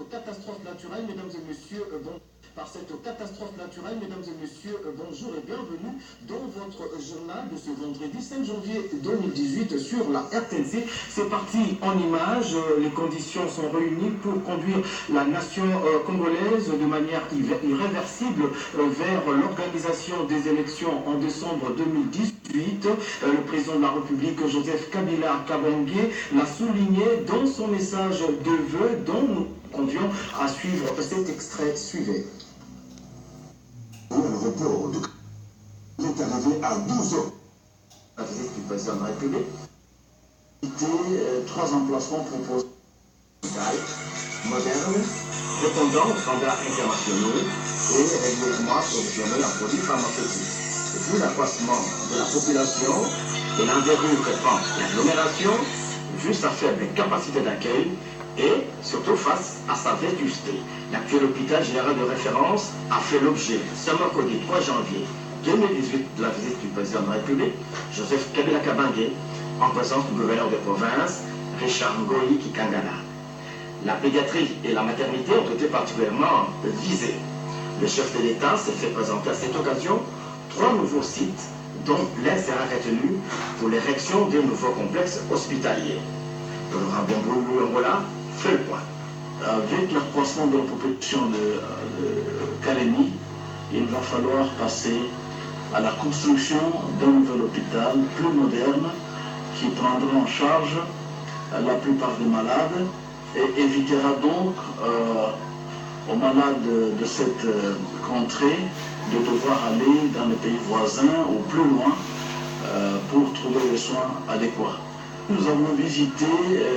Catastrophe naturelle, mesdames et messieurs, par cette catastrophe naturelle, mesdames et messieurs, bonjour et bienvenue dans votre journal de ce vendredi 5 janvier 2018 sur la RTNC. C'est parti en images, les conditions sont réunies pour conduire la nation congolaise de manière irréversible vers l'organisation des élections en décembre 2018. Le président de la République, Joseph Kabila Kabange, l'a souligné dans son message de vœux dont nous convions à suivre cet extrait. Suivez. Le report est arrivé à 12 heures. La visite du président de la République. Trois emplacements proposés. Moderne, répondant aux standards internationaux et régulièrement approvisionner en produits pharmaceutiques. Et puis l'accroissement de la population et l'envergure que prend l'agglomération, juste à faible capacité d'accueil et surtout face à sa vétusté. L'actuel hôpital général de référence a fait l'objet ce mercredi 3 janvier 2018 de la visite du président de la République, Joseph Kabila Kabange, en présence du gouverneur de province, Richard Ngoi Kikangala. La pédiatrie et la maternité ont été particulièrement visées. Le chef de l'État s'est fait présenter à cette occasion 3 nouveaux sites, dont l'un sera retenu pour l'érection des nouveaux complexes hospitaliers. Laurent Biamboulou Angola fait le point. Avec l'accroissement de la population de Kalemi, il va falloir passer à la construction d'un nouvel hôpital plus moderne qui prendra en charge la plupart des malades et évitera donc aux malades de cette contrée de devoir aller dans les pays voisins ou plus loin pour trouver les soins adéquats. Nous avons visité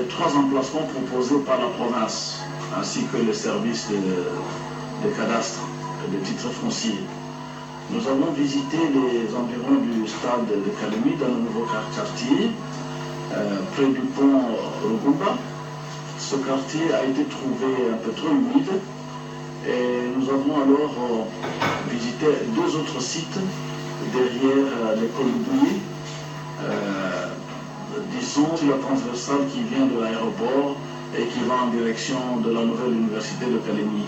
3 emplacements proposés par la province, ainsi que le service de cadastre, de titres fonciers. Nous avons visité les environs du stade de Kalemi dans le nouveau quartier, près du pont Rugumba. Ce quartier a été trouvé un peu trop humide et nous avons alors visité 2 autres sites derrière l'école Bouilly, disons sur la transversale qui vient de l'aéroport et qui va en direction de la nouvelle université de Kalemi.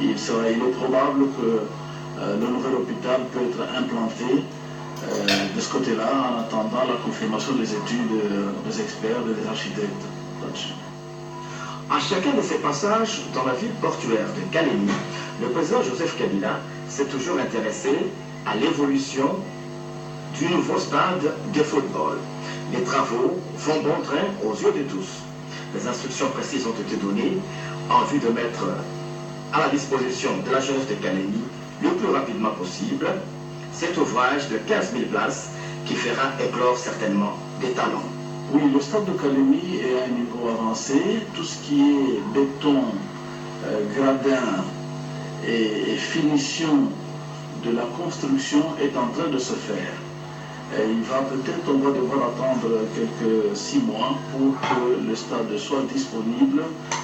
Il est probable que le nouvel hôpital peut être implanté de ce côté-là en attendant la confirmation des études des experts et des architectes là-dessus. À chacun de ces passages dans la ville portuaire de Kalemi, le président Joseph Kabila s'est toujours intéressé à l'évolution du nouveau stade de football. Les travaux vont bon train aux yeux de tous. Les instructions précises ont été données en vue de mettre à la disposition de la jeunesse de Kalemi le plus rapidement possible cet ouvrage de 15 000 places qui fera éclore certainement des talents. Oui, le stade de Kalemi est à un niveau avancé. Tout ce qui est béton, gradin et finition de la construction est en train de se faire. Il va peut-être, on va devoir attendre quelques 6 mois pour que le stade soit disponible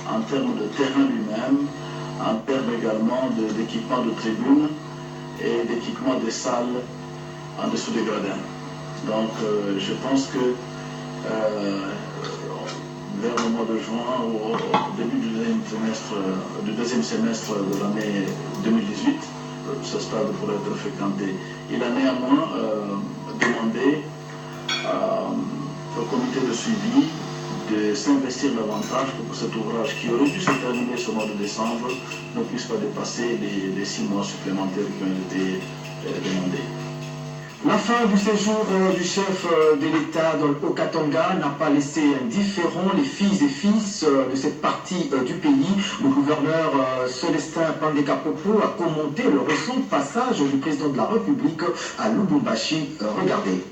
en termes de terrain lui-même, en termes également d'équipement de tribunes et d'équipement des salles en dessous des gradins. Donc je pense que vers le mois de juin ou au début du deuxième semestre de l'année 2018, ce stade pourrait être fréquenté. Il a néanmoins demandé au comité de suivi de s'investir davantage pour que cet ouvrage qui aurait dû se terminer ce mois de décembre ne puisse pas dépasser les 6 mois supplémentaires qui ont été demandés. La fin du séjour du chef de l'État au Katanga n'a pas laissé indifférents les filles et fils de cette partie du pays. Le gouverneur Célestin Pandeka-Popo a commenté le récent passage du président de la République à Lubumbashi. Regardez.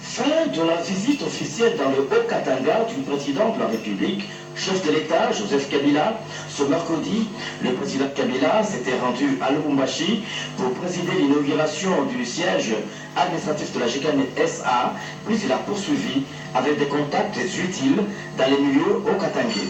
Fin de la visite officielle dans le Haut-Katanga du président de la République, chef de l'État, Joseph Kabila. Ce mercredi, le président Kabila s'était rendu à Lubumbashi pour présider l'inauguration du siège administratif de la GKN SA, puis il a poursuivi avec des contacts utiles dans les milieux haut-katangais.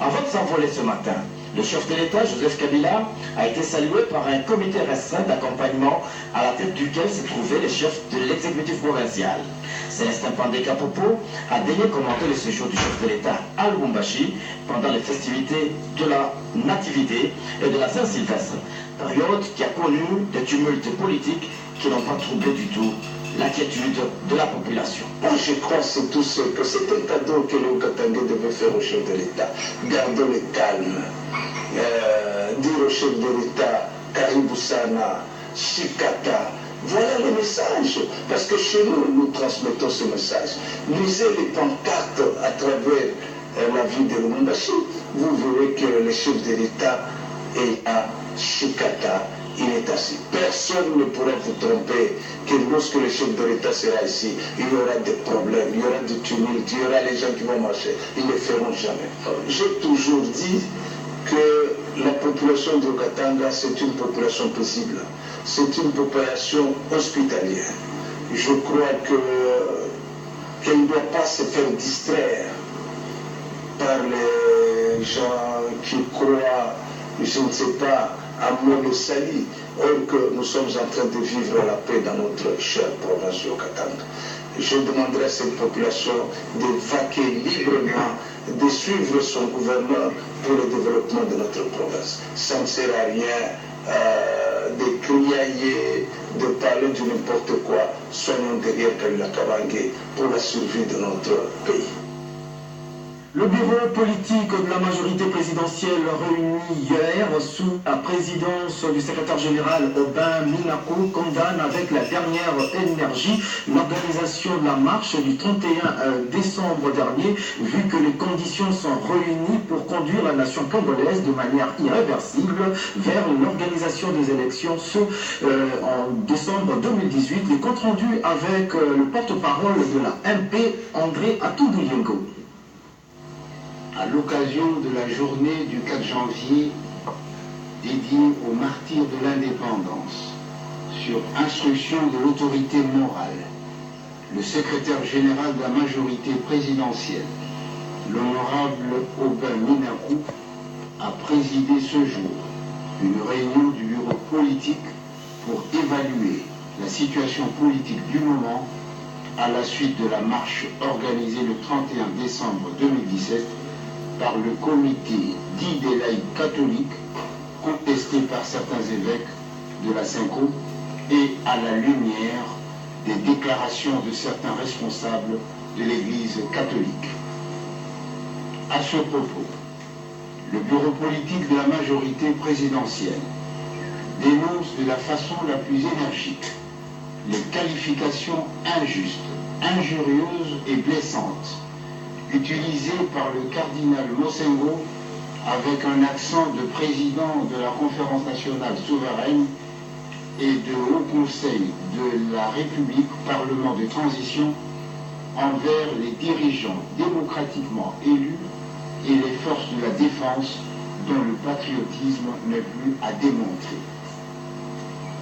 Avant de s'envoler ce matin, Le chef de l'État, Joseph Kabila, a été salué par un comité restreint d'accompagnement à la tête duquel se trouvaient les chefs de l'exécutif provincial. Célestin Pandé-Kapopo a daigné commenter le séjour du chef de l'État à Lubumbashi pendant les festivités de la Nativité et de la Saint-Sylvestre, période qui a connu des tumultes politiques qui n'ont pas troublé du tout l'inquiétude de la population. Moi, je crois surtout que c'est un cadeau que le Katanga devait faire au chef de l'État. Gardons le calme. Dire au chef de l'État, Karibou Sana, Shikata. Voilà le message. Parce que chez nous, nous transmettons ce message. Lisez les pancartes à travers la ville de Lubumbashi. Vous verrez que le chef de l'État est à Shikata. Il est assis. Personne ne pourra vous tromper que lorsque le chef de l'État sera ici, il y aura des problèmes, il y aura des tumultes, il y aura les gens qui vont marcher. Ils ne le feront jamais. J'ai toujours dit que la population de Katanga, c'est une population paisible. C'est une population hospitalière. Je crois qu'elle ne doit pas se faire distraire par les gens qui croient, je ne sais pas, à Mono Sali, or que nous sommes en train de vivre la paix dans notre chère province de Katanga. Je demanderai à cette population de vaquer librement, de suivre son gouvernement pour le développement de notre province. Ça ne sert à rien de crier, de parler de n'importe quoi. Soyons derrière Kabila Kabange pour la survie de notre pays. Le bureau politique de la majorité présidentielle réuni hier sous la présidence du secrétaire général Aubin Minakou condamne avec la dernière énergie l'organisation de la marche du 31 décembre dernier, vu que les conditions sont réunies pour conduire la nation congolaise de manière irréversible vers l'organisation des élections en décembre 2018. Les comptes rendus avec le porte-parole de la MP, André Atoudouyingo. À l'occasion de la journée du 4 janvier dédiée aux martyrs de l'indépendance, sur instruction de l'autorité morale, le secrétaire général de la majorité présidentielle, l'honorable Aubin Minakou, a présidé ce jour une réunion du bureau politique pour évaluer la situation politique du moment à la suite de la marche organisée le 31 décembre 2017 par le comité dit des laïcs catholiques, contesté par certains évêques de la Cinco, et à la lumière des déclarations de certains responsables de l'Église catholique. À ce propos, le bureau politique de la majorité présidentielle dénonce de la façon la plus énergique les qualifications injustes, injurieuses et blessantes utilisé par le cardinal Mosengo avec un accent de président de la Conférence nationale souveraine et de Haut Conseil de la République, Parlement de transition, envers les dirigeants démocratiquement élus et les forces de la défense dont le patriotisme n'est plus à démontrer.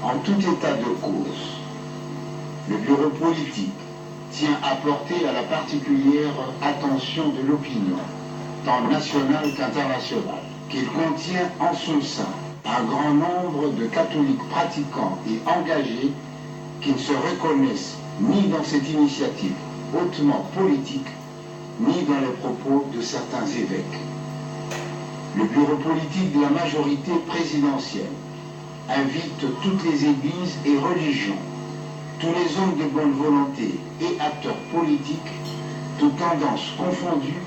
En tout état de cause, le bureau politique tient à porter à la particulière attention de l'opinion, tant nationale qu'internationale, qu'il contient en son sein un grand nombre de catholiques pratiquants et engagés qui ne se reconnaissent ni dans cette initiative hautement politique, ni dans les propos de certains évêques. Le bureau politique de la majorité présidentielle invite toutes les églises et religions, tous les hommes de bonne volonté et acteurs politiques, toutes tendances confondues,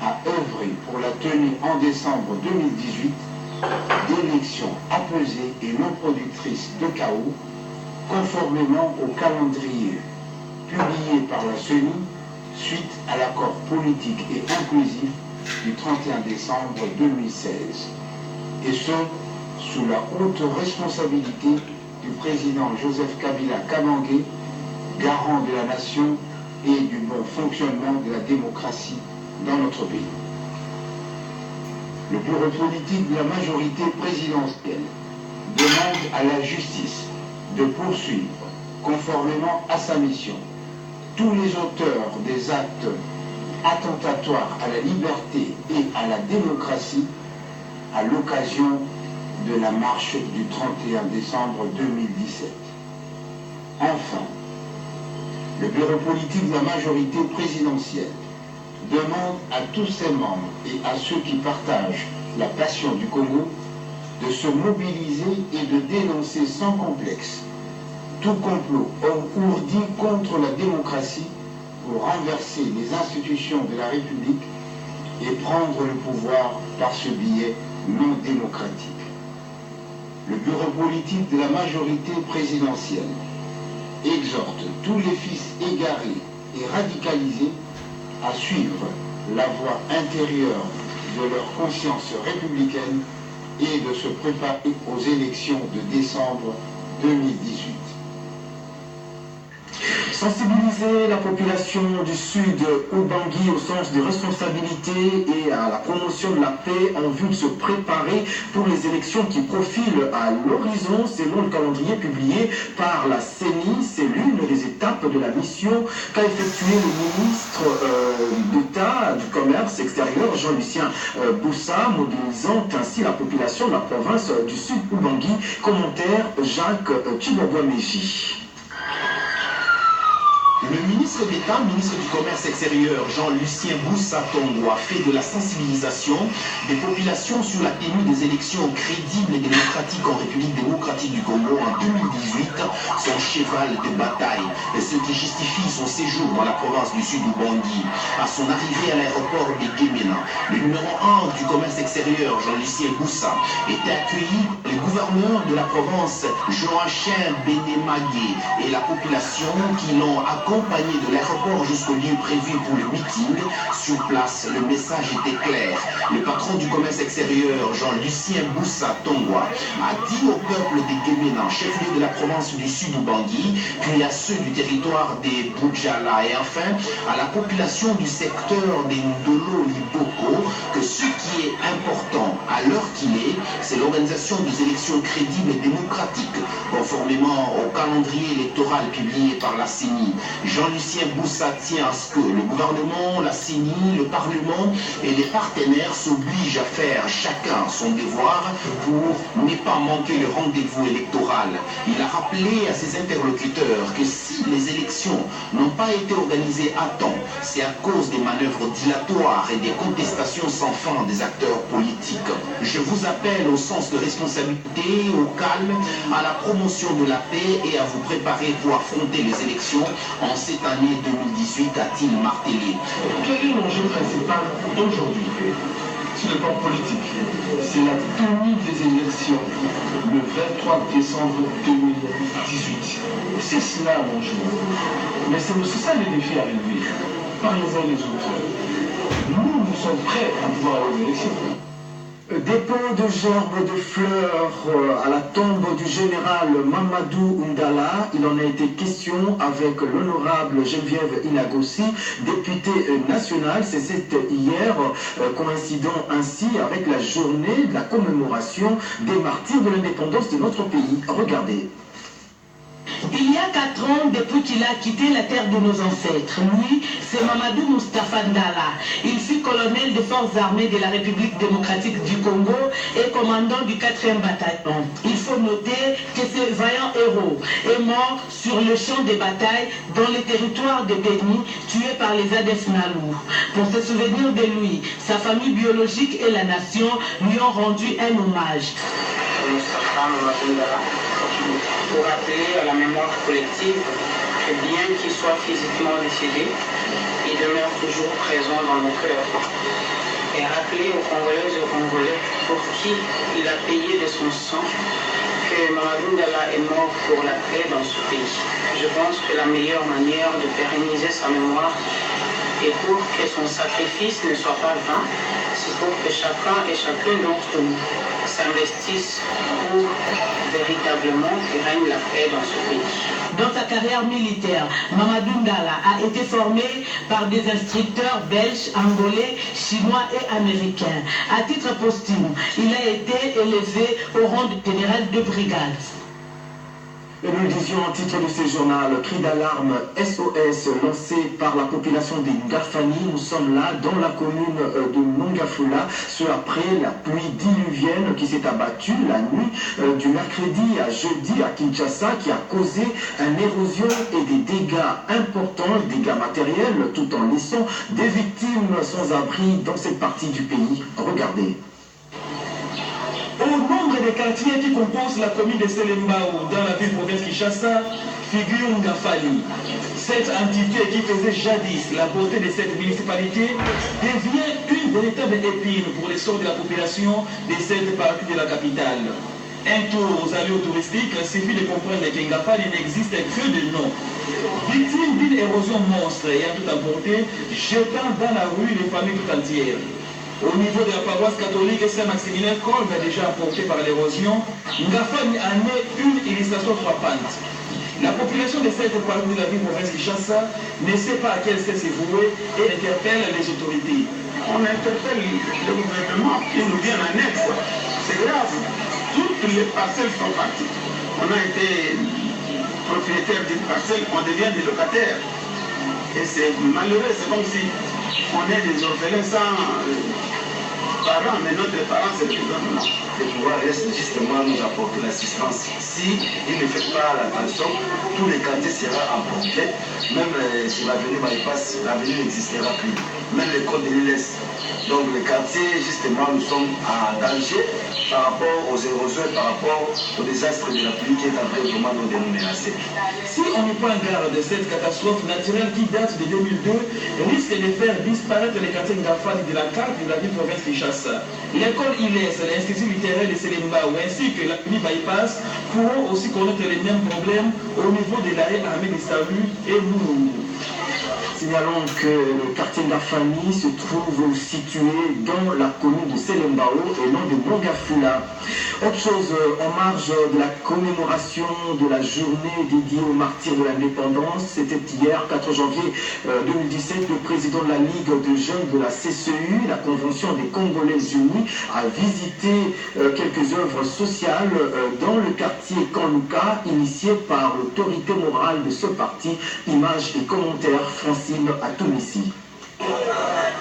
à œuvrer pour la tenue en décembre 2018 d'élections apaisées et non productrices de chaos, conformément au calendrier publié par la CENI suite à l'accord politique et inclusif du 31 décembre 2016, et ce, sous la haute responsabilité du président Joseph Kabila Kabange, garant de la nation et du bon fonctionnement de la démocratie dans notre pays. Le bureau politique de la majorité présidentielle demande à la justice de poursuivre, conformément à sa mission, tous les auteurs des actes attentatoires à la liberté et à la démocratie à l'occasion de la marche du 31 décembre 2017. Enfin, le bureau politique de la majorité présidentielle demande à tous ses membres et à ceux qui partagent la passion du Congo de se mobiliser et de dénoncer sans complexe tout complot ourdi contre la démocratie pour renverser les institutions de la République et prendre le pouvoir par ce biais non démocratique. Le bureau politique de la majorité présidentielle exhorte tous les fils égarés et radicalisés à suivre la voie intérieure de leur conscience républicaine et de se préparer aux élections de décembre 2018. Sensibiliser la population du sud Ubangui au sens de responsabilité et à la promotion de la paix en vue de se préparer pour les élections qui profilent à l'horizon selon le calendrier publié par la CENI. C'est l'une des étapes de la mission qu'a effectué le ministre d'État du Commerce extérieur, Jean-Lucien Boussa, mobilisant ainsi la population de la province du sud Ubangui. Commentaire Jacques Tchiboboa-Meji. Le ministre d'État, ministre du Commerce extérieur, Jean-Lucien Boussa Tongwa, fait de la sensibilisation des populations sur la tenue des élections crédibles et démocratiques en République démocratique du Congo en 2018 son cheval de bataille, et ce qui justifie son séjour dans la province du Sud Ubangui. À son arrivée à l'aéroport de Guémena, le numéro 1 du Commerce extérieur, Jean-Lucien Boussa, était accueilli par le gouverneur de la province, Joachim Benemagé, et la population qui l'ont accompagné de l'aéroport jusqu'au lieu prévu pour le meeting. Sur place, le message était clair. Le patron du commerce extérieur, Jean-Lucien Boussa Tongwa, a dit au peuple de Guémena, chef-lieu de la province du Sud Ubangui, puis à ceux du territoire des Boudjala et enfin à la population du secteur des Ndolo Liboko que ce qui est important à l'heure qu'il est, c'est l'organisation des élections crédibles et démocratiques, conformément au calendrier électoral publié par la CENI. Jean-Lucien Boussa tient à ce que le gouvernement, la CENI, le Parlement et les partenaires s'obligent à faire chacun son devoir pour ne pas manquer le rendez-vous électoral. Il a rappelé à ses interlocuteurs que si les élections n'ont pas été organisées à temps, c'est à cause des manœuvres dilatoires et des contestations sans fin des acteurs politiques. Je vous appelle au sens de responsabilité, au calme, à la promotion de la paix et à vous préparer pour affronter les élections en cette année 2018, a-t-il martelé. Quel est l'enjeu principal aujourd'hui sur le plan politique? C'est la tenue des élections le 23 décembre 2018. C'est cela l'enjeu. Mais c'est aussi ça les défis à relever par les uns et les autres. Nous sommes prêts à pouvoir aller aux élections. Dépôt de gerbes de fleurs à la tombe du général Mamadou Ndala. Il en a été question avec l'honorable Geneviève Inagossi, députée nationale. C'était hier, coïncidant ainsi avec la journée de la commémoration des martyrs de l'indépendance de notre pays. Regardez. Il y a 4 ans, depuis qu'il a quitté la terre de nos ancêtres, lui, c'est Mamadou Moustapha Ndala. Il fut colonel des forces armées de la République démocratique du Congo et commandant du 4e bataillon. Il faut noter que ce vaillant héros est mort sur le champ de bataille dans les territoires de Béni, tué par les ADF Nalou. Pour se souvenir de lui, sa famille biologique et la nation lui ont rendu un hommage. Pour rappeler à la mémoire collective que bien qu'il soit physiquement décédé, il demeure toujours présent dans nos cœurs. Et rappeler aux Congolaises et aux Congolais pour qui il a payé de son sang que Mamadou Ndala est mort pour la paix dans ce pays. Je pense que la meilleure manière de pérenniser sa mémoire et pour que son sacrifice ne soit pas vain, c'est pour que chacun et chacune d'entre nous s'investissent pour véritablement que règne la paix dans ce pays. Dans sa carrière militaire, Mamadou Ndala a été formé par des instructeurs belges, angolais, chinois et américains. À titre posthume, il a été élevé au rang de général de brigade. Et nous le disions en titre de ce journal, cri d'alarme SOS lancé par la population des Ngafani. Nous sommes là dans la commune de Mongafula, ce après la pluie diluvienne qui s'est abattue la nuit du mercredi à jeudi à Kinshasa, qui a causé une érosion et des dégâts importants, dégâts matériels, tout en laissant des victimes sans abri dans cette partie du pays. Regardez. Au nombre des quartiers qui composent la commune de Selembao dans la ville province Kinshasa figure Ngafali. Cette entité qui faisait jadis la beauté de cette municipalité devient une véritable épine pour l'essor de la population de cette partie de la capitale. Un tour aux allées touristiques suffit de comprendre que Ngafali n'existe que de nom. Victime d'une érosion monstre ayant tout emporté, jetant dans la rue les familles tout entières. Au niveau de la paroisse catholique Saint-Maximilien Kolbe, déjà emporté par l'érosion, Ngafali en est une illustration frappante. La population de cette partie de la ville province Kinshasa ne sait pas à quelle sait se vouer et interpelle les autorités. On interpelle le gouvernement qui nous vient en aide. C'est grave. Toutes les parcelles sont parties. On a été propriétaire d'une parcelle, on devient des locataires. Et c'est malheureux, c'est comme si on est des orphelins sans parents, mais notre parents c'est le gouvernement. Le pouvoir reste justement nous apporter l'assistance. Si il ne fait pas l'attention, tous les quartiers seront emportés. Même sur l'avenue Bypass, l'avenue n'existera plus. Même les côtes de l'île. Donc les quartiers, justement, nous sommes en danger par rapport aux érosions et par rapport au désastre de la pluie qui est en train de nous menacer. Si on ne prend garde de cette catastrophe naturelle qui date de 2002, risque de faire disparaître les quartiers Ngafali de la carte de la ville province Kinshasa. L'école ILES, l'Institut littéraire de Selembao ainsi que la pluie Bypass pourront aussi connaître les mêmes problèmes au niveau de l'arrêt armée des saluts et nous. Signalons que le quartier Ngafani se trouve situé dans la commune de Selembao et non de Mongafula. Autre chose, en marge de la commémoration de la journée dédiée aux martyrs de l'indépendance, c'était hier, 4 janvier 2017, le président de la Ligue de jeunes de la CCU, la Convention des Congolais Unis, a visité quelques œuvres sociales dans le quartier Kanluka, initié par l'autorité morale de ce parti. Images et commentaires, Francine Atomissi.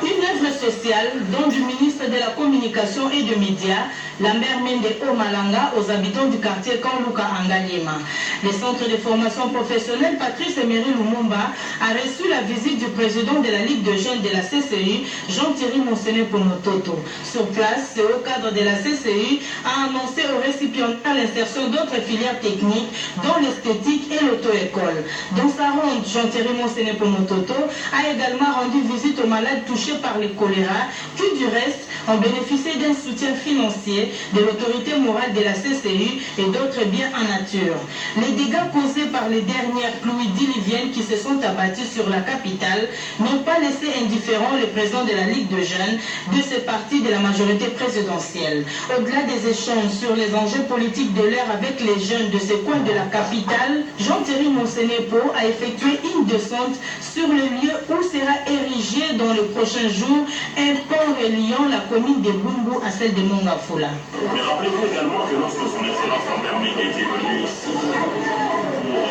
Une œuvre sociale dont du ministre de la Communication et des Médias, Lambert Mende Omalanga, aux habitants du quartier Kanluka Angalema. Le centre de formation professionnelle Patrice Emery Lumumba a reçu la visite du président de la Ligue de jeunes de la CCU, Jean-Thierry Monsené Pomototo. Sur place, c'est au cadre de la CCU, a annoncé aux récipiendaires l'insertion d'autres filières techniques, dont l'esthétique et l'auto-école. Dans sa ronde, Jean-Thierry Monsené Pomototo a également rendu visite aux malades touchés par le choléra, qui du reste ont bénéficié d'un soutien financier de l'autorité morale de la CCU et d'autres biens en nature. Les dégâts causés par les dernières pluies diluviennes qui se sont abattues sur la capitale n'ont pas laissé indifférent le président de la Ligue de jeunes de ce parti de la majorité présidentielle. Au-delà des échanges sur les enjeux politiques de l'heure avec les jeunes de ce coin de la capitale, Jean-Thierry Monsenepo a effectué une descente sur le lieu où sera érigé dans le prochain jour un pont reliant la commune de Bumbu à celle de Mongafula. Mais rappelez-vous également que lorsque son excellence Lambert Mende était venu ici pour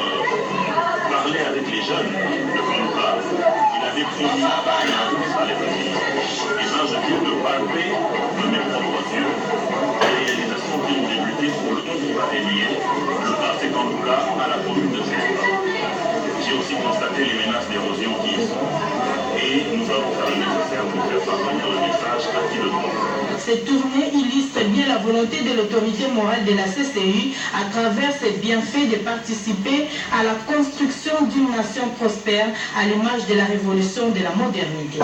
parler avec les jeunes de Kanluka, il avait promis à tous à l'époque. Et ça, je viens de palper de mes propres yeux les réalisations qui ont débuté pour le temps qui va relier le quartier Kanluka à la commune de Selembao. J'ai aussi constaté les menaces d'érosion qui y sont et nous allons faire le nécessaire pour faire parvenir le message à qui le demande. Cette tournée illustre bien la volonté de l'autorité morale de la CCU à travers ses bienfaits de participer à la construction d'une nation prospère à l'image de la révolution de la modernité.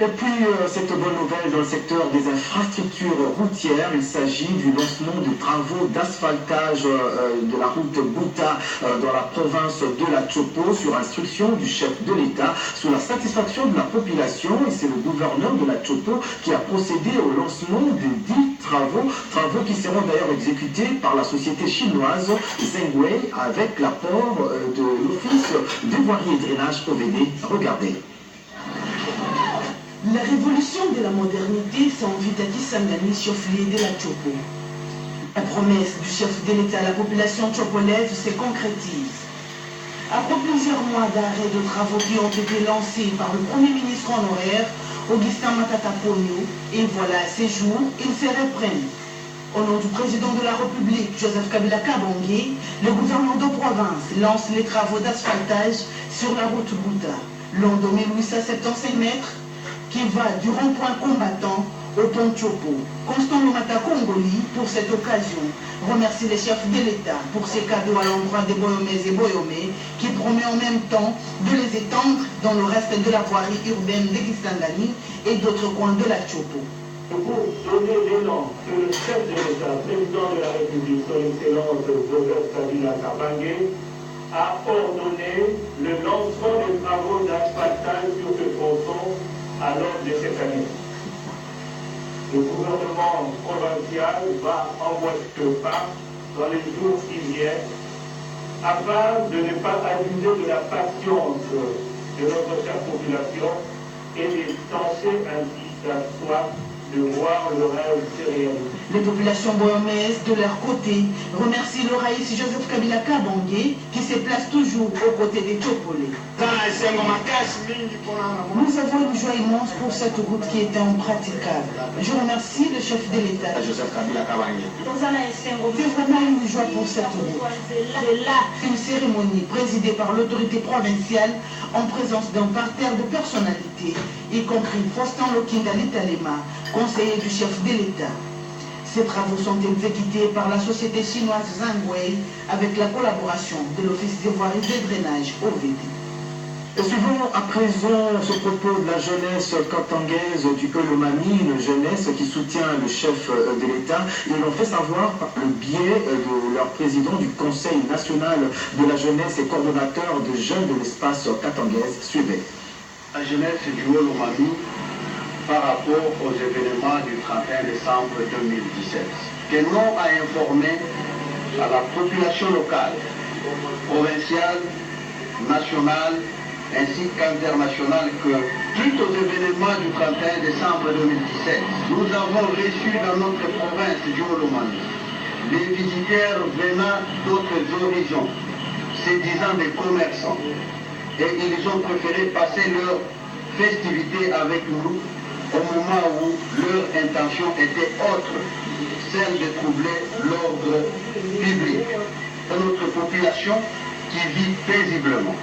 Et puis, cette bonne nouvelle dans le secteur des infrastructures routières, il s'agit du lancement de travaux d'asphaltage de la route Bouta dans la province de la Chopo sur instruction du chef de l'État, sous la satisfaction de la population. Et c'est le gouverneur de la Chopo qui a procédé au lancement de 10 travaux qui seront d'ailleurs exécutés par la société chinoise Zhengwei avec l'apport de l'Office de voirie et drainage OVD. Regardez. La révolution de la modernité s'invite à Kisangani Chofli de la Chopo. La promesse du chef de l'État à la population tchopolaise se concrétise. Après plusieurs mois d'arrêt de travaux qui ont été lancés par le Premier ministre honoraire, Augustin Matata Ponyo, et voilà, à ces jours, ils se reprennent. Au nom du président de la République, Joseph Kabila Kabange, le gouverneur de province lance les travaux d'asphaltage sur la route Bouta, long de 1875 mètres, qui va du rond-point combattant au pont Chopo. Constant Lomata Congoli, pour cette occasion, remercie les chefs de l'État pour ces cadeaux à l'endroit des Boyomés et Boyomés, qui promet en même temps de les étendre dans le reste de la voirie urbaine de Kisangani et d'autres coins de la Chopo. Pour donner l'élan que le chef de l'État, président de la République, son Excellence Joseph Kabila Kabange, a ordonné le lancement des travaux d'asphaltage sur ce tronçon à l'ordre de cette année. Le gouvernement provincial va envoyer ce pas dans les jours qui viennent afin de ne pas abuser de la patience de notre chère population et de tenter ainsi la soif de voir le rêve se réaliser. Les populations boyomaises, de leur côté, remercient le raïs Joseph Kabila Kabange qui se place toujours aux côtés des Tchopolais. Nous avons une joie immense pour cette route qui était impraticable. Je remercie le chef de l'État. Joseph Kabila Kabange. C'est vraiment une joie pour cette route. Une cérémonie présidée par l'autorité provinciale en présence d'un parterre de personnalités, y compris Faustin Lokinda Litalema, conseiller du chef de l'État. Ces travaux sont exécutés par la société chinoise Zhangwei avec la collaboration de l'Office des voiries de drainage OVD. Et suivons à présent ce propos de la jeunesse katangaise du Kolomani, une jeunesse qui soutient le chef de l'État. Ils l'ont fait savoir par le biais de leur président du Conseil national de la jeunesse et coordonnateur de jeunes de l'espace katangaise. Suivez. La jeunesse du Kolomani par rapport aux événements du 31 décembre 2017. Que l'on a informé à la population locale, provinciale, nationale, ainsi qu'internationale que suite aux événements du 31 décembre 2017, nous avons reçu dans notre province du Kolomani des visiteurs venant d'autres horizons, se disant des commerçants, et ils ont préféré passer leur festivité avec nous au moment où leur intention était autre, celle de troubler l'ordre public de notre population qui vit paisiblement.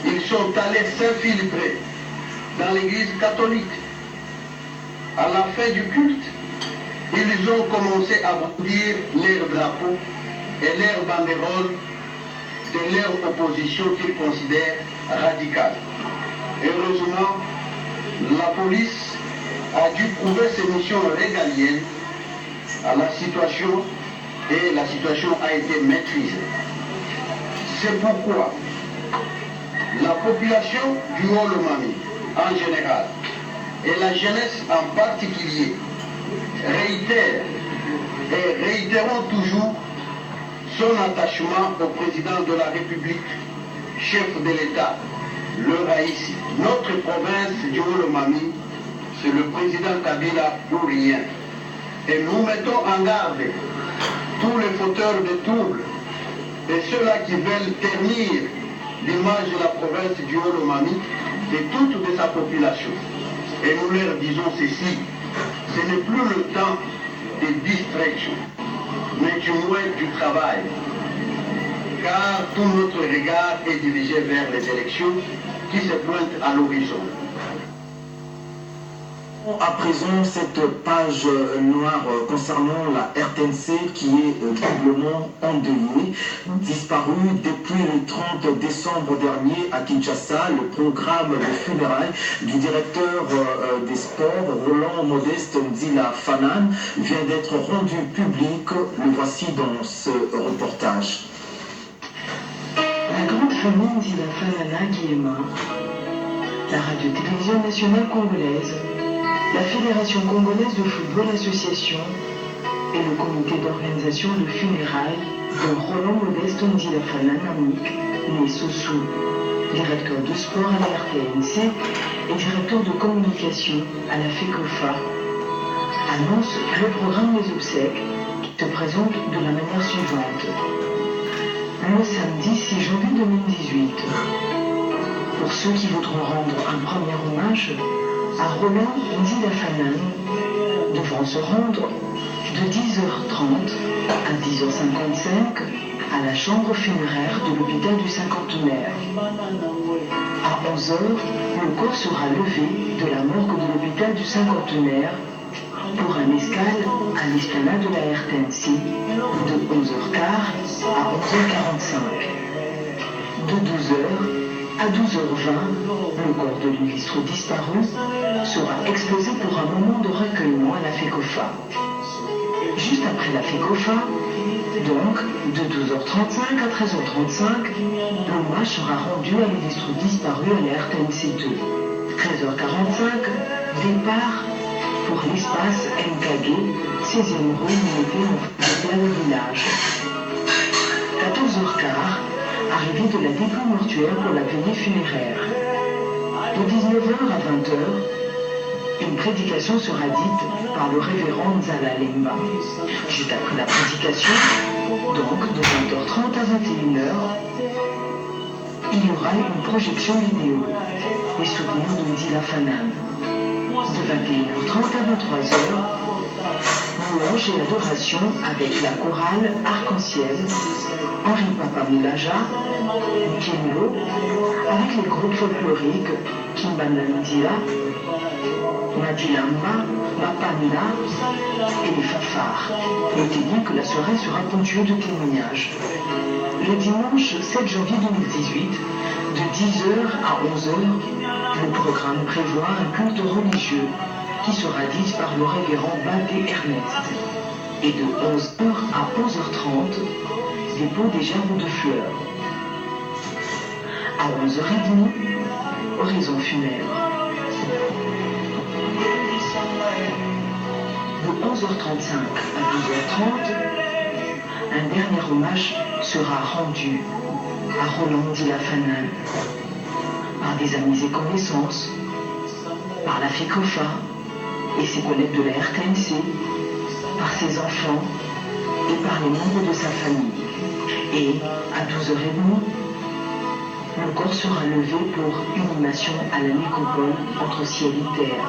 Ils sont allés s'infiltrer dans l'église catholique. À la fin du culte, ils ont commencé à brandir leurs drapeaux et leurs banderoles de leur opposition qu'ils considèrent radicale. Heureusement, la police a dû prouver ses missions régaliennes à la situation et la situation a été maîtrisée. C'est pourquoi la population du Kolomani en général et la jeunesse en particulier réitèrent et réitérons toujours son attachement au président de la République, chef de l'État, le Raïssi. Notre province du Kolomani, c'est le président Kabila ou rien. Et nous mettons en garde tous les fauteurs de troubles et ceux-là qui veulent ternir l'image de la province du Kolomani et toute de sa population. Et nous leur disons ceci, ce n'est plus le temps de distraction, mais du moins du travail. Car tout notre regard est dirigé vers les élections qui se pointent à l'horizon. À présent, cette page noire concernant la RTNC qui est doublement endeuillée, disparue depuis le 30 décembre dernier à Kinshasa. Le programme de funérailles du directeur des sports, Roland Modeste Ndila Fanan, vient d'être rendu public. Le voici dans ce reportage. La grande famille Ndila Fanana qui est morte, la radio-télévision nationale congolaise, la Fédération congolaise de football association et le comité d'organisation de funérailles de Roland Modeste Ndila Fanana né Sossou, directeur de sport à la RTNC et directeur de communication à la FECOFA, annonce le programme des obsèques se présente de la manière suivante. Le samedi 6 janvier 2018, pour ceux qui voudront rendre un premier hommage à Roland Ndilafanan, devront se rendre de 10h30 à 10h55 à la chambre funéraire de l'hôpital du Cinquantenaire. À 11h, le corps sera levé de la morgue de l'hôpital du Cinquantenaire pour un escale à l'esplanade de la RTNC de 11h15 à 11h45. De 12h à 12h20, le corps de l'illustre disparu sera exposé pour un moment de recueillement à la FECOFA. Juste après la FECOFA, donc de 12h35 à 13h35, l'hommage sera rendu à l'illustre disparu à la RTNC2. 13h45, départ pour l'espace MKG, 16e rue Unité en le village. 14h15, arrivée de la dépôt mortuaire pour la veillée funéraire. De 19h à 20h, une prédication sera dite par le révérend Nzala Lemba. Juste après la prédication, donc de 20h30 à 21h, il y aura une projection vidéo, les souvenirs de Ndilafanan. De 21h30 à 23h, louange et adoration avec la chorale Arc-en-Ciel, Henri Papa Moulaja, Kimlo, avec les groupes folkloriques Kimbanda Ndila, Madilamba, Mapanda et les Fafars. Notez bien que la soirée sera ponctuée de témoignages. Le dimanche 7 janvier 2018, de 10h à 11h, le programme prévoit un culte religieux qui sera dit par le révérend Badé Ernest. Et de 11h à 11h30, dépôt des gerbes de fleurs. À 11h30, oraison funèbre. De 11h35 à 12h30, un dernier hommage sera rendu à Roland Ndilafanan par des amis et connaissances, par la FECOFA et ses collègues de la RTNC, par ses enfants et par les membres de sa famille. Et à 12h30, le corps sera levé pour inhumation à la nécropole entre ciel et terre.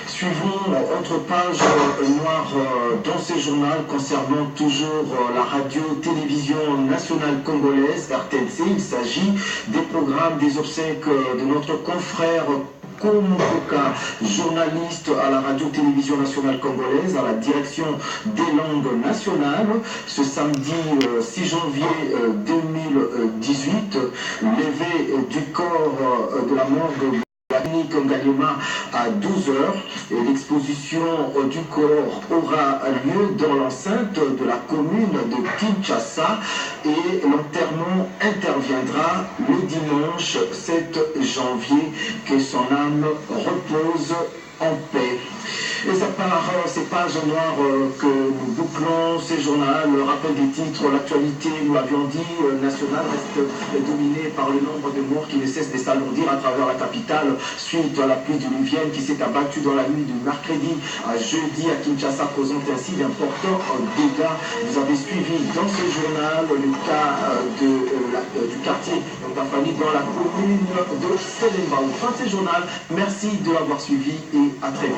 Suivons autre page noire dans ce journal concernant toujours la radio-télévision nationale congolaise, RTNC. Il s'agit des programmes, des obsèques de notre confrère Komokoka, journaliste à la radio-télévision nationale congolaise, à la direction des langues nationales. Ce samedi 6 janvier 2018, levé du corps de la morgue Ngaliema à 12h. L'exposition du corps aura lieu dans l'enceinte de la commune de Kinshasa et l'enterrement interviendra le dimanche 7 janvier. Que son âme repose en paix. Et ça part ces pages noires que nous bouclons, ces journaux, le rappel des titres, l'actualité, nous l'avions dit, nationale reste dominée par le nombre de morts qui ne cesse de s'alourdir à travers la capitale suite à la pluie diluvienne qui s'est abattue dans la nuit du mercredi à jeudi à Kinshasa, causant ainsi d'importants dégâts. Vous avez suivi dans ce journal le cas du quartier d'Afani dans la commune de Selemba. Fin de ce journal, merci de l'avoir suivi et à très vite.